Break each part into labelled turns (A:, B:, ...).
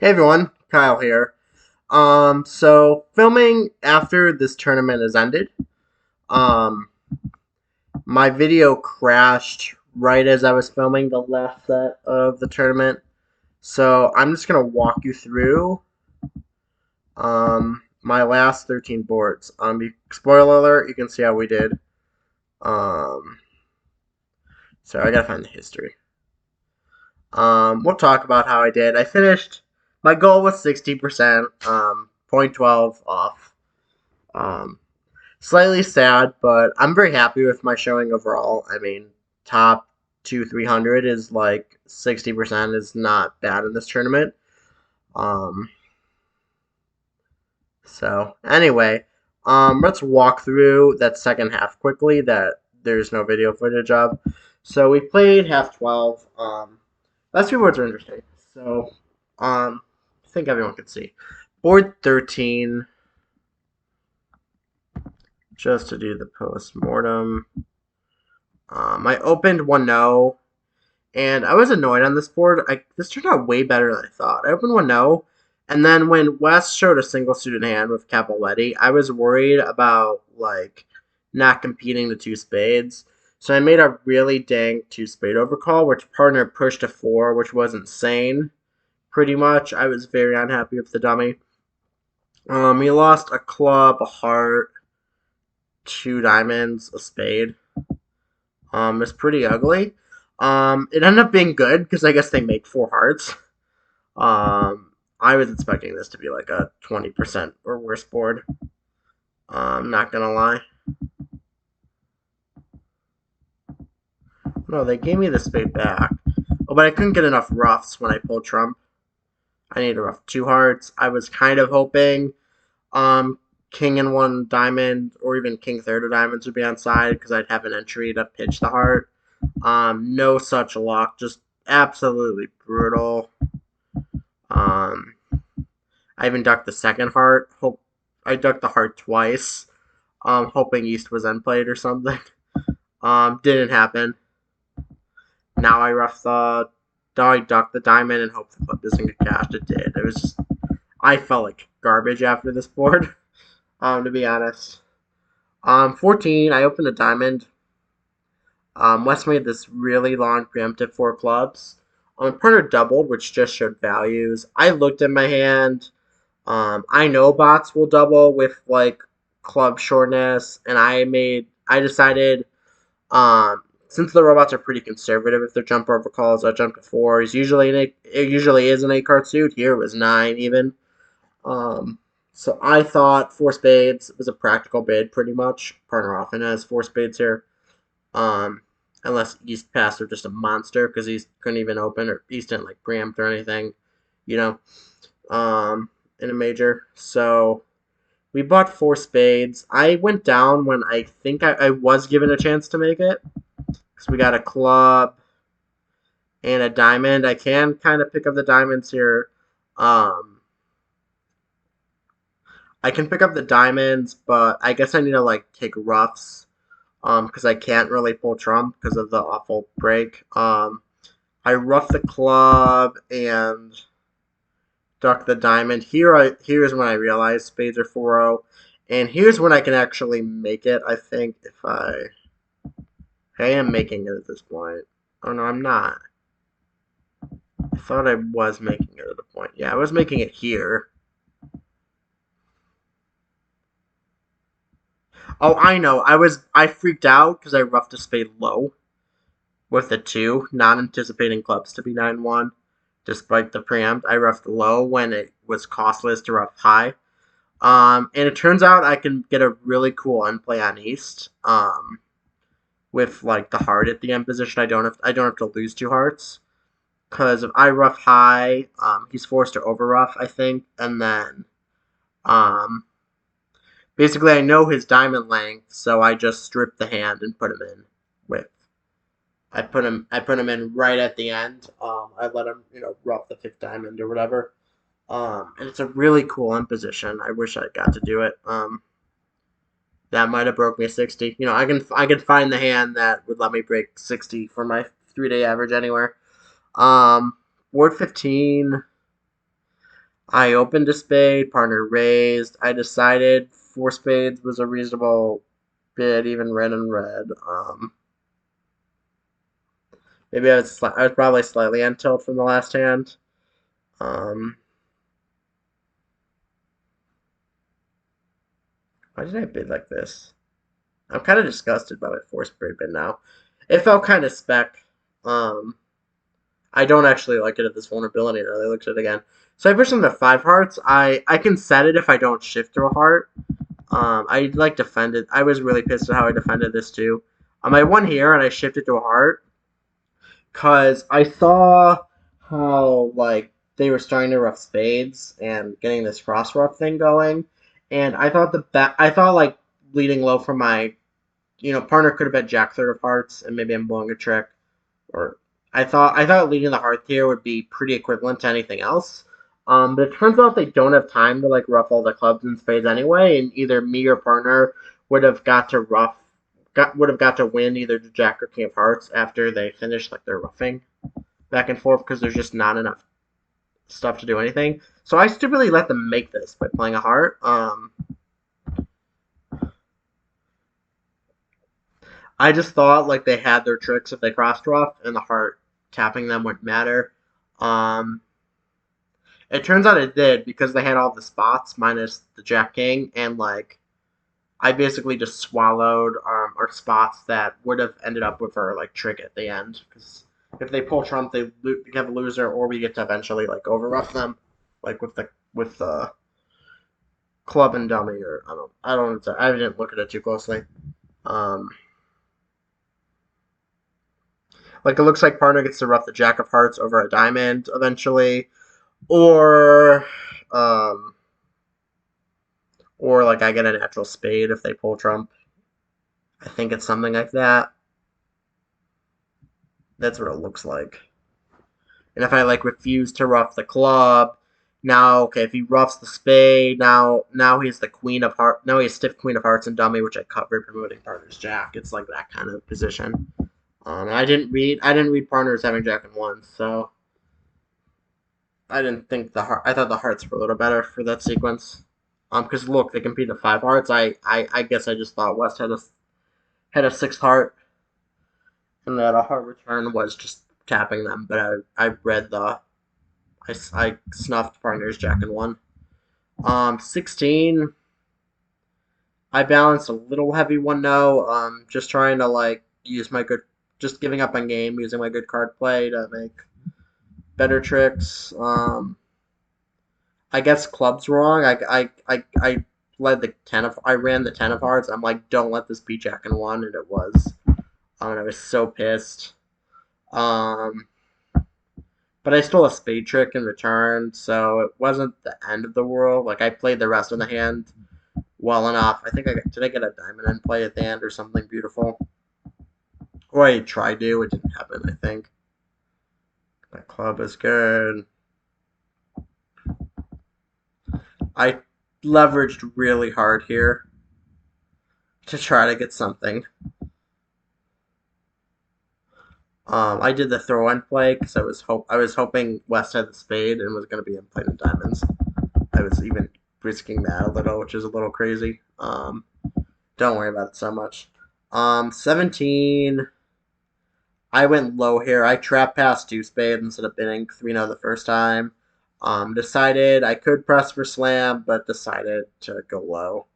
A: Hey everyone, Kyle here. So filming after this tournament has ended. Um, my video crashed right as I was filming the last set of the tournament. So I'm just gonna walk you through my last 13 boards. Spoiler alert, you can see how we did. Um, so I gotta find the history. We'll talk about how I did. I finished. My goal was 60%. 0.12 off. Um, Slightly sad, but I'm very happy with my showing overall. I mean, top 300 is like 60% is not bad in this tournament. Um, so anyway, let's walk through that second half quickly that there's no video footage of. So we played half 12. Last few boards are interesting. So, I think everyone can see. Board 13, just to do the post mortem. I opened 1-0, and I was annoyed on this board. This turned out way better than I thought. I opened 1-0, and then when West showed a single suited hand with Capoletti, I was worried about, like, not competing the two spades. So I made a really dang two spade overcall, which partner pushed to 4, which was insane, pretty much. I was very unhappy with the dummy. He lost a club, a heart, two diamonds, a spade. It's pretty ugly. It ended up being good because I guess they make four hearts. I was expecting this to be like a 20% or worse board. Not gonna lie. No, they gave me the spade back. Oh, but I couldn't get enough roughs when I pulled trump. I needed a rough two hearts. I was kind of hoping king and one diamond or even king third of diamonds would be on side because I'd have an entry to pitch the heart. No such luck. Just absolutely brutal. Um, I even ducked the second heart. I ducked the heart twice. Hoping East was end played or something. Didn't happen. Now I rough the. Now I ducked the diamond and hope the flip doesn't get cashed. It did. It was just. I felt like garbage after this board. To be honest. 14. I opened a diamond. West made this really long preemptive four clubs. Partner doubled, which just showed values. I looked at my hand. I know bots will double with like club shortness, and I decided since the robots are pretty conservative if they're jump over calls, I jump to 4. It usually is an 8 card suit. Here it was 9 even. Um, so I thought four spades was a practical bid pretty much. Partner often has four spades here. Um, Unless East passed or just a monster because East couldn't even open or East didn't like preempt or anything, you know. In a major. So we bought four spades. I went down when I think I was given a chance to make it. Because we got a club and a diamond. I can kind of pick up the diamonds here. I can pick up the diamonds, but I guess I need to like take roughs. Because I can't really pull trump because of the awful break. I rough the club and duck the diamond. Here's when I realize spades are 4-0. And here's when I can actually make it, I think, if I am making it at this point. Oh, no, I'm not. I thought I was making it at a point. Yeah, I was making it here. Oh, I know. I freaked out because I roughed a spade low with a 2, not anticipating clubs to be 9-1. Despite the preempt, I roughed low when it was costless to rough high. And it turns out I can get a really cool end play on East. With like the heart at the end position, I don't have to lose two hearts. Because if I rough high, he's forced to over rough, I think, and then basically I know his diamond length, so I just strip the hand and put him in with. I put him in right at the end. I let him rough the fifth diamond or whatever. And it's a really cool end position. I wish I got to do it. That might have broke me 60. I can find the hand that would let me break 60 for my 3-day average anywhere. Board 15. I opened a spade, partner raised. I decided four spades was a reasonable bid, even red and red. Maybe I was probably slightly on tilt from the last hand. Um, why did I bid like this? I'm kind of disgusted by my four spade bid now. It felt kind of spec. Um, I don't actually like it at this vulnerability. Now I looked at it again. So I pushed him to five hearts. I can set it if I don't shift to a heart. I like defended. I was really pissed at how I defended this too. I won here and I shifted to a heart because I saw how like they were starting to rough spades and getting this cross rough thing going, and I thought I thought like leading low from my partner could have bet jack third of hearts and maybe I'm blowing a trick, or I thought leading the heart here would be pretty equivalent to anything else. But it turns out they don't have time to like rough all the clubs and spades anyway, and either me or partner would have got to win either the jack or king of hearts after they finish like their roughing back and forth because there's just not enough stuff to do anything. So I stupidly let them make this by playing a heart. I just thought like they had their tricks if they crossed rough and the heart tapping them wouldn't matter. Um, it turns out it did because they had all the spots minus the jack king, and like I basically just swallowed our spots that would have ended up with our like trick at the end. Because if they pull trump, they have a loser, or we get to eventually like overruff them, like with the club and dummy, or I didn't look at it too closely. Um, like it looks like partner gets to rough the jack of hearts over a diamond eventually, or um, or like I get a natural spade if they pull trump. I think it's something like that. That's what it looks like. And if I like refuse to rough the club, now okay, if he roughs the spade, now he's the queen of heart. Now he's stiff queen of hearts and dummy, which I covered promoting partner's jack. It's like that kind of position. I didn't read partners having jack and one, so I didn't think I thought the hearts were a little better for that sequence. Because look, they compete at five hearts. I guess I just thought West had a sixth heart, and that a heart return was just tapping them. But I read I snuffed partners jack and one. 16. I balanced a little heavy one no. Just trying to like use my good, just giving up on game, using my good card play to make better tricks. I guess club's wrong. I led the I ran the 10 of hearts. I'm like, don't let this be jack and one, and it was. And I was so pissed. Um, but I stole a spade trick in return, so it wasn't the end of the world. Like I played the rest of the hand well enough. I think did I get a diamond end play at the end or something beautiful, or I tried to. It didn't happen. I think that club is good. I leveraged really hard here to try to get something. I did the throw in play because I was hoping West had the spade and was going to be in play the diamonds. I was even risking that a little, which is a little crazy. Don't worry about it so much. 17. I went low here. I trap past two spades instead of bidding 3-0 the first time. Decided I could press for slam, but decided to go low.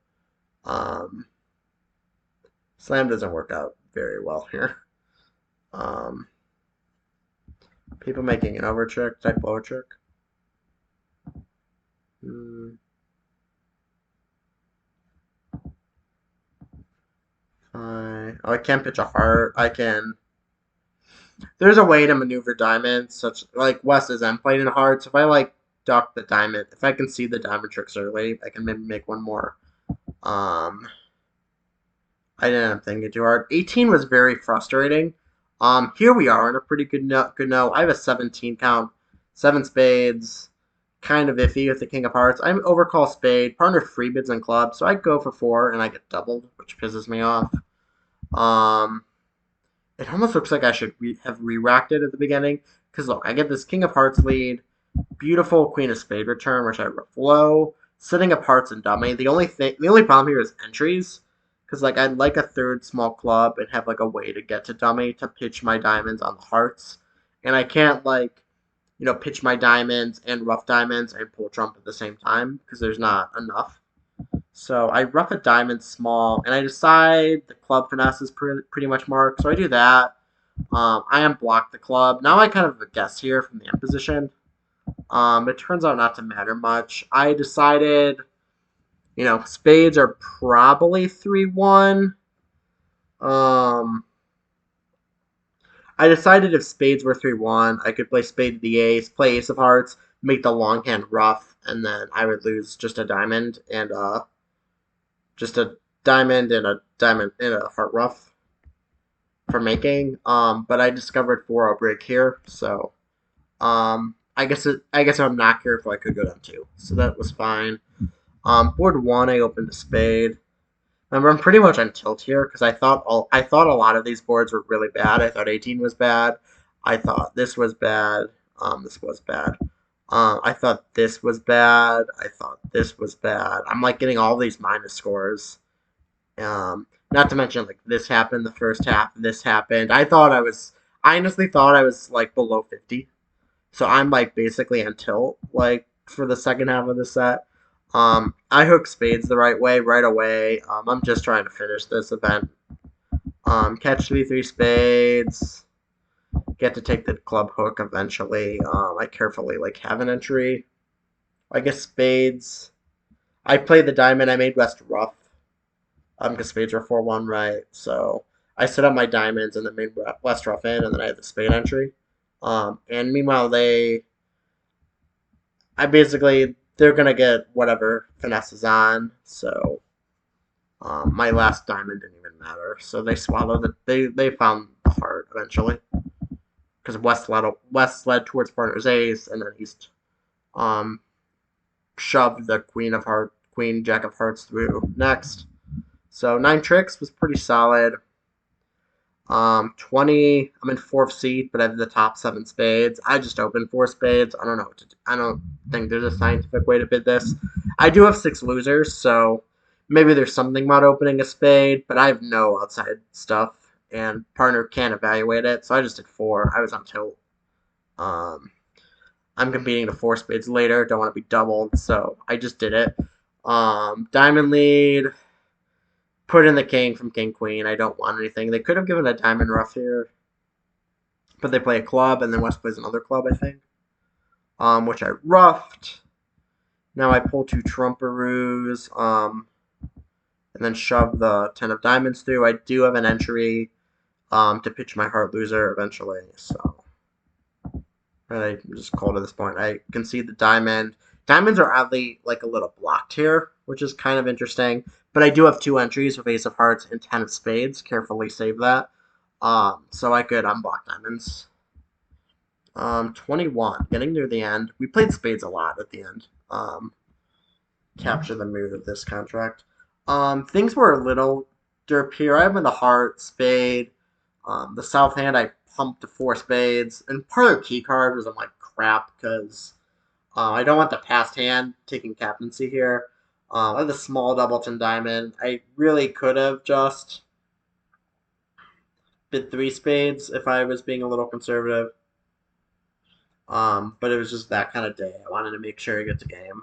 A: Slam doesn't work out very well here. People making an over trick, type lower trick. I can't pitch a heart. I can. There's a way to maneuver diamonds, such like West is M played in hearts. If I like duck the diamond, if I can see the diamond tricks early, I can maybe make one more. Um, I didn't end up thinking too hard. 18 was very frustrating. Here we are in a pretty good no. I have a 17 count, seven spades, kind of iffy with the king of hearts. I'm overcall spade, partner free bids and clubs, so I go for four and I get doubled, which pisses me off. Um, it almost looks like I should have re-racked it at the beginning because look, I get this king of hearts lead. Beautiful Queen of Spade return, which I wrote low. Sitting up hearts and dummy. The only problem here is entries, because like I'd like a third small club and have like a way to get to dummy to pitch my diamonds on the hearts, and I can't like pitch my diamonds and rough diamonds and pull trump at the same time because there's not enough. So I rough a diamond small, and I decide the club finesse is pretty much marked. So I do that. I unblock the club. Now I kind of have a guess here from the end position. It turns out not to matter much. I decided, spades are probably 3-1. Um, I decided if spades were 3-1, I could play spade to the ace, play ace of hearts, make the long hand rough, and then I would lose just a diamond and just a diamond and a heart rough for making. But I discovered 4-0 break here, so I guess I'm not careful. I could go down 2, so that was fine. Board 1, I opened a spade. Remember, I'm pretty much on tilt here because I thought a lot of these boards were really bad. I thought 18 was bad. I thought this was bad. This was bad. I thought this was bad. I thought this was bad. I'm like getting all these minus scores. Not to mention like this happened the first half. This happened. I honestly thought I was like below 50. So I'm like basically on tilt like for the second half of the set. I hook spades the right way right away. I'm just trying to finish this event. Catch 3 spades. Get to take the club hook eventually. I carefully like have an entry. I guess spades. I played the diamond. I made West rough. Because spades are 4-1, right? So I set up my diamonds and then made West rough in, and then I had the spade entry. And meanwhile, they're gonna get whatever finesse is on. So my last diamond didn't even matter. So they swallowed it. They found the heart eventually because West led towards partner's ace, and then East shoved the queen jack of hearts through next. So 9 tricks was pretty solid. 20. I'm in 4th seat, but I have the top 7 spades. I just opened 4 spades. I don't know what to do. I don't think there's a scientific way to bid this. I do have 6 losers, so maybe there's something about opening a spade, but I have no outside stuff, and partner can't evaluate it, so I just did 4. I was on tilt. I'm competing to 4 spades later. Don't want to be doubled, so I just did it. Diamond lead. Put in the king from king queen. I don't want anything. They could have given a diamond rough here, but they play a club, and then West plays another club, I think, which I roughed. Now I pull 2 trumperoos, and then shove the 10 of diamonds through. I do have an entry to pitch my heart loser eventually, so I just called at this point. I concede the diamond. Diamonds are oddly like a little blocked here, which is kind of interesting. But I do have 2 entries with ace of hearts and 10 of spades. Carefully save that. So I could unblock diamonds. 21. Getting near the end. We played spades a lot at the end. Capture the mood of this contract. Things were a little derp here. I have in the heart, spade. The south hand I pumped to 4 spades. And part of the key card was I'm like, crap, because I don't want the past hand taking captaincy here. I have the small doubleton diamond. I really could have just bid 3 spades if I was being a little conservative. But it was just that kind of day. I wanted to make sure I get the game.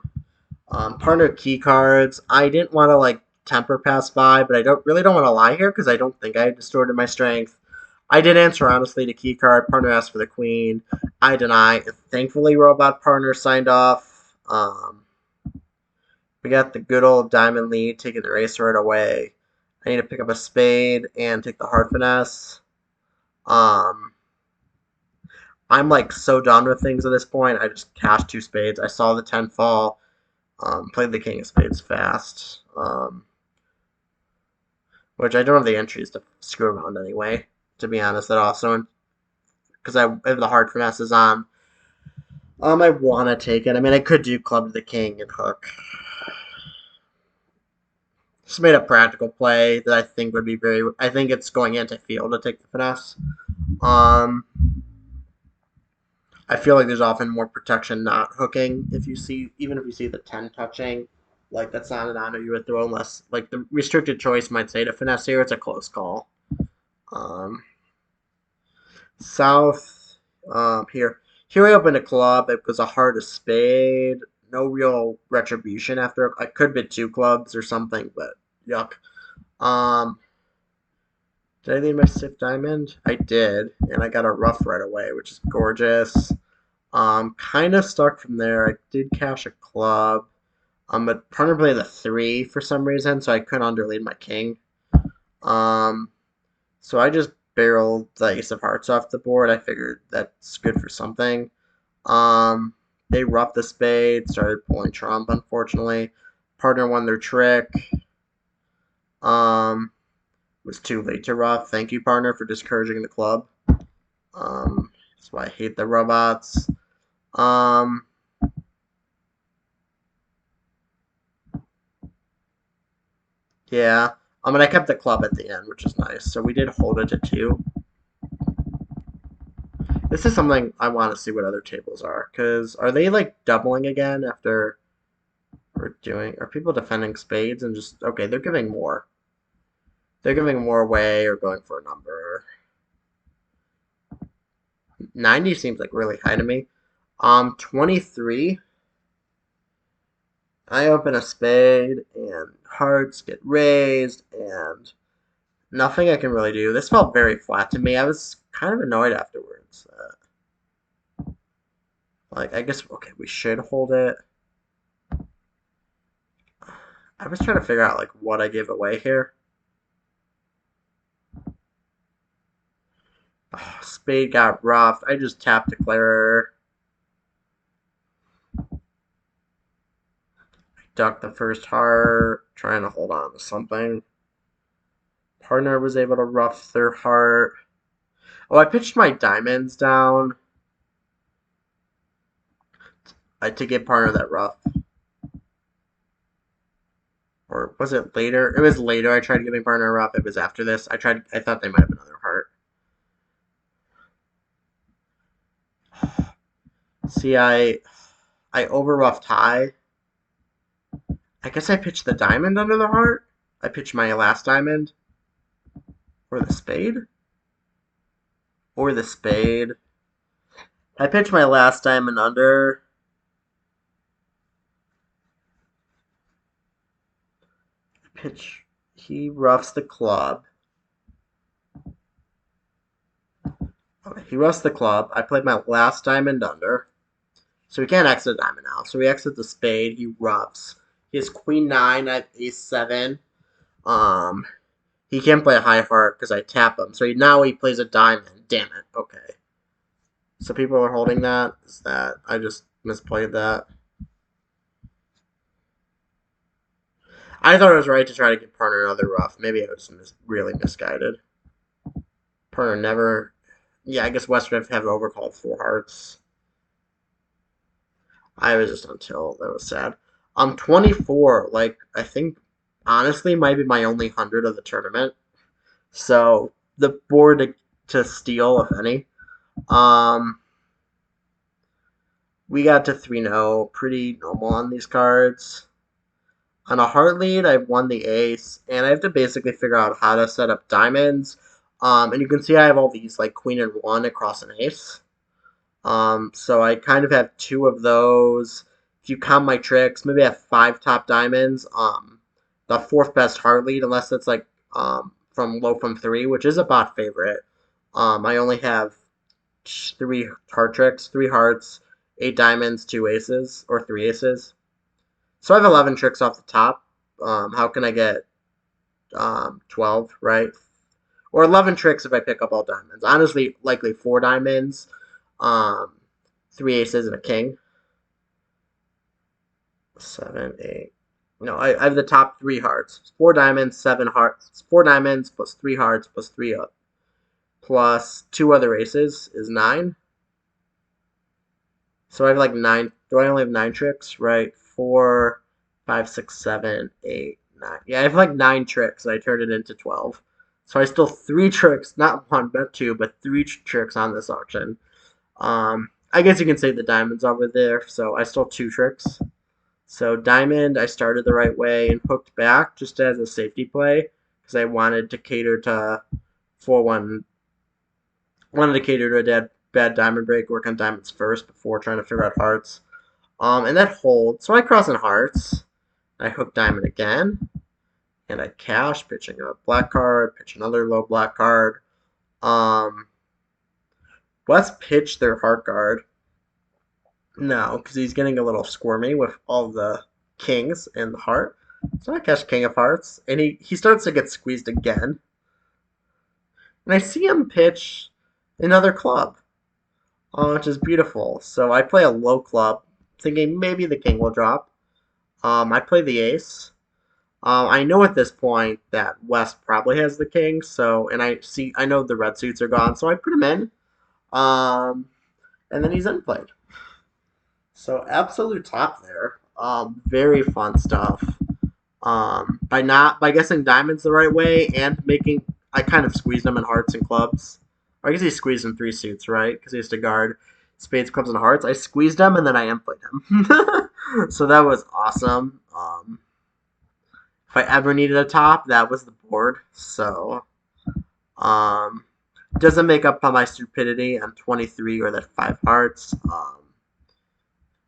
A: Partner key cards. I didn't want to like temper pass 5, but I don't want to lie here because I don't think I distorted my strength. I did answer honestly to key card. Partner asked for the queen. I deny. Thankfully, robot partner signed off. We got the good old diamond lead, taking the race right away. I need to pick up a spade and take the heart finesse. I'm like so done with things at this point. I just cashed 2 spades. I saw the 10 fall. Played the king of spades fast. Which I don't have the entries to screw around anyway, to be honest at all. So, because I have the heart finesses on. I want to take it. I mean, I could do club to the king and hook. Just made a practical play that I think would be I think it's going anti-field to take the finesse. I feel like there's often more protection not hooking if you see, even if you see the 10 touching. Like, that's not an honor you would throw unless, like, the restricted choice might say to finesse here, it's a close call. Um, South, here. Here I opened a club. It was a heart of spade. No real retribution after. I could bid two clubs or something, but yuck. Um, did I leave my stiff diamond? I did, and I got a rough right away, which is gorgeous. Kind of stuck from there. I did cash a club. But partner played the three for some reason, so I couldn't underlead my king. Um, so I just barreled the ace of hearts off the board. I figured that's good for something. Um, they roughed the spade, started pulling trump. Unfortunately, partner won their trick. Um, was too late to rough. Thank you, partner, for discouraging the club. That's why I hate the robots. Um, yeah. And I kept the club at the end, which is nice. So we did hold it to two. This is something I want to see what other tables are. Because are they like doubling again after we're doing. Are people defending spades and just. Okay, they're giving more. They're giving more away or going for a number. 90 seems like really high to me. 23. I open a spade and hearts get raised and nothing I can really do. This felt very flat to me. I was kind of annoyed afterwards. Like, I guess, okay, we should hold it. I was trying to figure out, like, what I gave away here. Oh, spade got roughed. I just tapped declarer. Ducked the first heart, trying to hold on to something. Partner was able to rough their heart. Oh, I pitched my diamonds down to give partner that rough. Or was it later? It was later. I tried giving partner a rough. It was after this. I tried. I thought they might have another heart. See, I over roughed high. I guess I pitched the diamond under the heart. I pitched my last diamond. Or the spade? Or the spade. I pitched my last diamond under. Pitch. He roughs the club. Okay, he roughs the club. I played my last diamond under. So we can't exit a diamond now. So we exit the spade. He roughs. He has queen nine. I have ace seven. Um, he can't play a high heart because I tap him. So now he plays a diamond. Damn it. Okay. So people are holding that. Is that I just misplayed that? I thought it was right to try to give partner another rough. Maybe I was really misguided. Partner never. Yeah, I guess West would have overcalled four hearts. I was just on tilt. That was sad. I'm 24. Like, I think, honestly, might be my only 100 of the tournament. So, the board to steal, if any. Um, we got to 3-0. Pretty normal on these cards. On a heart lead, I've won the ace, and I have to basically figure out how to set up diamonds. And you can see I have all these, like, queen and one across an ace. So I kind of have two of those. If you count my tricks, maybe I have five top diamonds. The fourth best heart lead, unless it's like from low from three, which is a bot favorite. I only have three heart tricks, three hearts, eight diamonds, two aces, or three aces. So I have 11 tricks off the top. How can I get 12, right? Or 11 tricks if I pick up all diamonds. Honestly, likely four diamonds, um, three aces, and a king. 7, 8. No, I have the top three hearts. Four diamonds, seven hearts. Four diamonds plus three hearts plus three up. Plus two other aces is 9. So I have like 9. Do I only have 9 tricks? Right. 4, 5, 6, 7, 8, 9. Yeah, I have like 9 tricks, and I turned it into 12. So I still 3 tricks, not one, but 2, but 3 tricks on this auction. I guess you can say the diamond's over there. So I stole two tricks. So diamond, I started the right way and hooked back just as a safety play because I wanted to cater to 4-1. Wanted to cater to a bad diamond break, work on diamonds first before trying to figure out hearts. And that holds. So I cross in hearts. I hook diamond again, and I cash, pitching a black card, pitch another low black card. Um, West pitch their heart guard. No, because he's getting a little squirmy with all the kings in the heart. So I cash king of hearts, and he starts to get squeezed again. And I see him pitch another club, which is beautiful. So I play a low club, thinking maybe the king will drop. I play the ace. I know at this point that West probably has the king, so and I know the red suits are gone, so I put him in. Um, and then he's unplayed. So absolute top there. Very fun stuff. By guessing diamonds the right way and making I kind of squeezed him in hearts and clubs. Or I guess he squeezed in three suits, right? Because he has to guard spades, clubs, and hearts. I squeezed him and then I unplayed him. So that was awesome. If I ever needed a top, that was the board. So um, doesn't make up for my stupidity on 23 or that five hearts.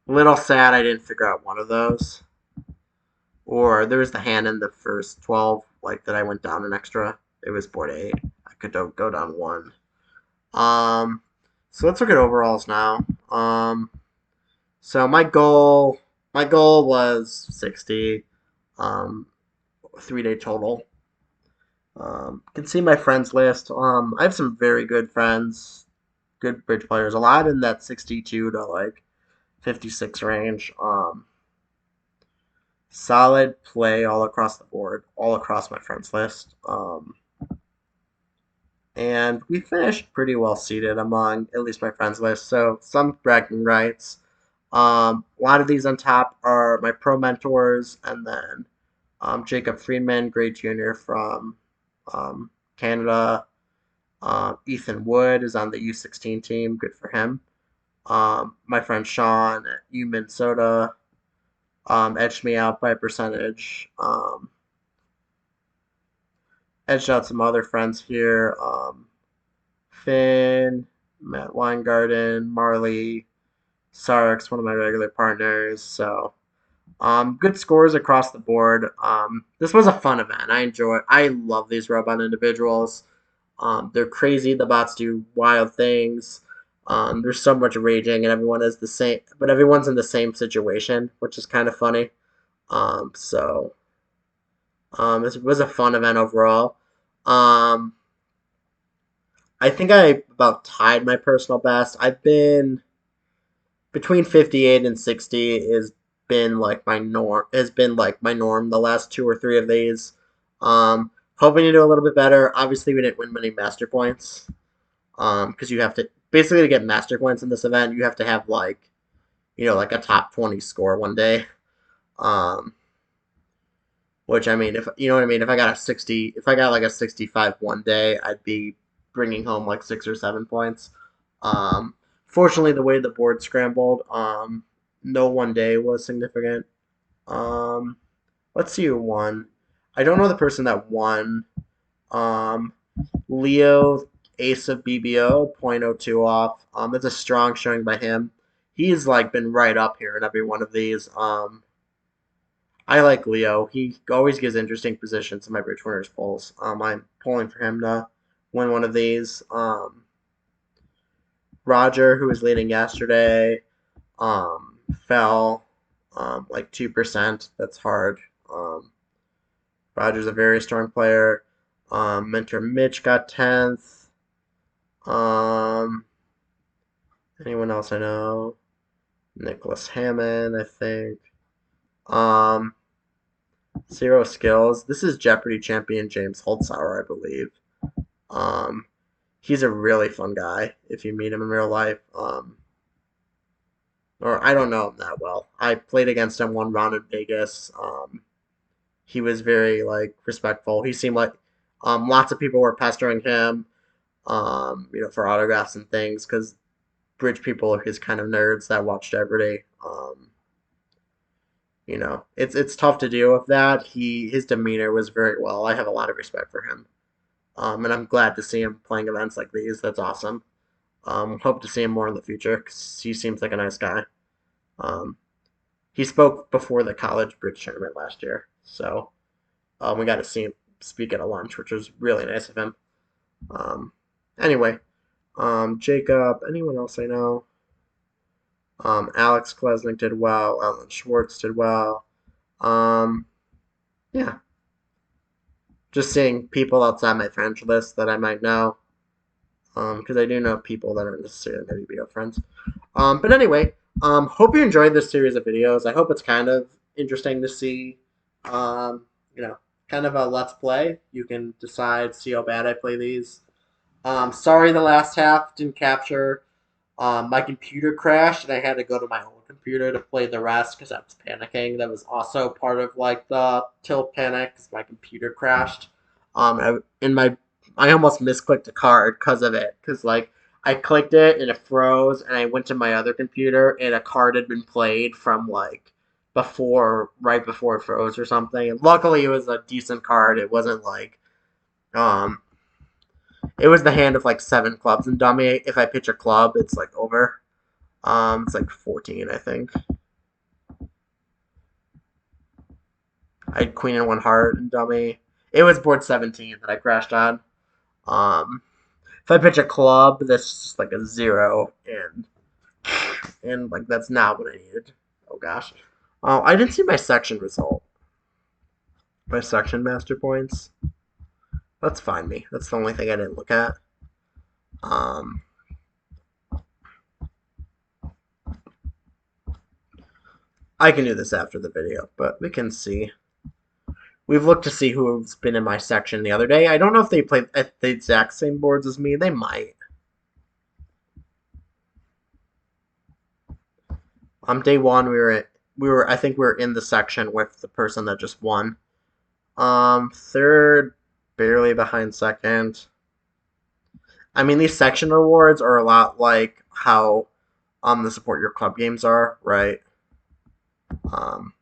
A: Little sad I didn't figure out one of those. Or there was the hand in the first 12, like that I went down an extra. It was board 8. I could go down 1. Um, so let's look at overalls now. So my goal was 60. 3-day total. Can see my friends list. I have some very good friends, good bridge players. A lot in that 62 to like 56 range. Solid play all across the board, all across my friends list. And we finished pretty well seated among at least my friends list. So some bragging rights. A lot of these on top are my pro mentors, and then Jacob Friedman, great junior from Canada. Ethan Wood is on the U16 team. Good for him. My friend Sean at U Minnesota edged me out by a percentage. Edged out some other friends here. Finn, Matt Weingarten, Marley, Sarks, one of my regular partners. So good scores across the board. This was a fun event. I love these robot individuals. They're crazy. The bots do wild things. There's so much raging, and everyone is the same, but everyone's in the same situation, which is kind of funny. So this was a fun event overall. Um, I think I about tied my personal best. I've been between 58 and 60 has been like my norm. Has been like my norm the last two or three of these. Hoping to do a little bit better. Obviously, we didn't win many master points. Because you have to basically to get master points in this event, you have to have like a top 20 score one day. Um, which I mean, if you know what I mean, if I got like a 65 one day, I'd be bringing home like 6 or 7 points. Um, Fortunately, the way the board scrambled, no one day was significant. Um, let's see who won. I don't know the person that won. Um, Leo, ace of BBO, 0.02 off. That's a strong showing by him. He's like been right up here in every one of these. I like Leo. He always gives interesting positions in my Bridge Winners polls. I'm pulling for him to win one of these. Roger, who was leading yesterday, fell like 2%. That's hard. Roger's a very strong player. Mentor Mitch got 10th. Um, Anyone else I know? Nicholas Hammond, I think. Um, Zero skills. This is Jeopardy champion James Holzhauer, I believe. Um, he's a really fun guy if you meet him in real life. Or I don't know him that well. I played against him one round in Vegas. He was very like respectful. He seemed like lots of people were pestering him, for autographs and things because bridge people are his kind of nerds that watched every day. It's tough to deal with that. His demeanor was very well. I have a lot of respect for him. And I'm glad to see him playing events like these. That's awesome. Hope to see him more in the future because he seems like a nice guy. Um, he spoke before the college bridge tournament last year, so we got to see him speak at a lunch, which was really nice of him. Um, anyway, Jacob, anyone else I know? Alex Klesnik did well. Alan Schwartz did well. Um, yeah, just seeing people outside my friends list that I might know. Because I do know people that aren't necessarily NABC friends. But anyway, hope you enjoyed this series of videos. I hope it's kind of interesting to see, um, you know, kind of a let's play. You can decide, see how bad I play these. Sorry the last half didn't capture. My computer crashed and I had to go to my old computer to play the rest because I was panicking. That was also part of like the tilt panic because my computer crashed. I almost misclicked a card because of it because like I clicked it and it froze and I went to my other computer and a card had been played from like right before it froze or something. And luckily it was a decent card. It wasn't like um it was the hand of like seven clubs and dummy. If I pitch a club, it's like over. It's like 14, I think. I had queen and one heart and dummy. It was board 17 that I crashed on. Um, if I pitch a club, that's just like a zero, and like that's not what I needed. Oh gosh. Oh, I didn't see my section result. My section master points. That's fine me. That's the only thing I didn't look at. Um, I can do this after the video, but we can see. We've looked to see who's been in my section the other day. I don't know if they played at the exact same boards as me. They might. On day one, I think we were in the section with the person that just won. Third, barely behind second. I mean, these section awards are a lot like how the support your club games are, right? Um,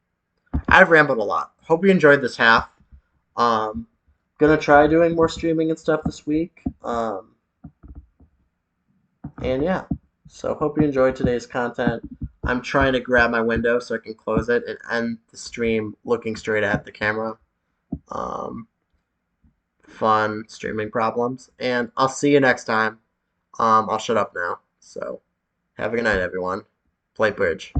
A: I've rambled a lot. Hope you enjoyed this half. Um, gonna try doing more streaming and stuff this week. And yeah, so hope you enjoyed today's content. I'm trying to grab my window so I can close it and end the stream looking straight at the camera. Um, Fun streaming problems. And I'll see you next time. I'll shut up now. So have a good night, everyone. Play bridge.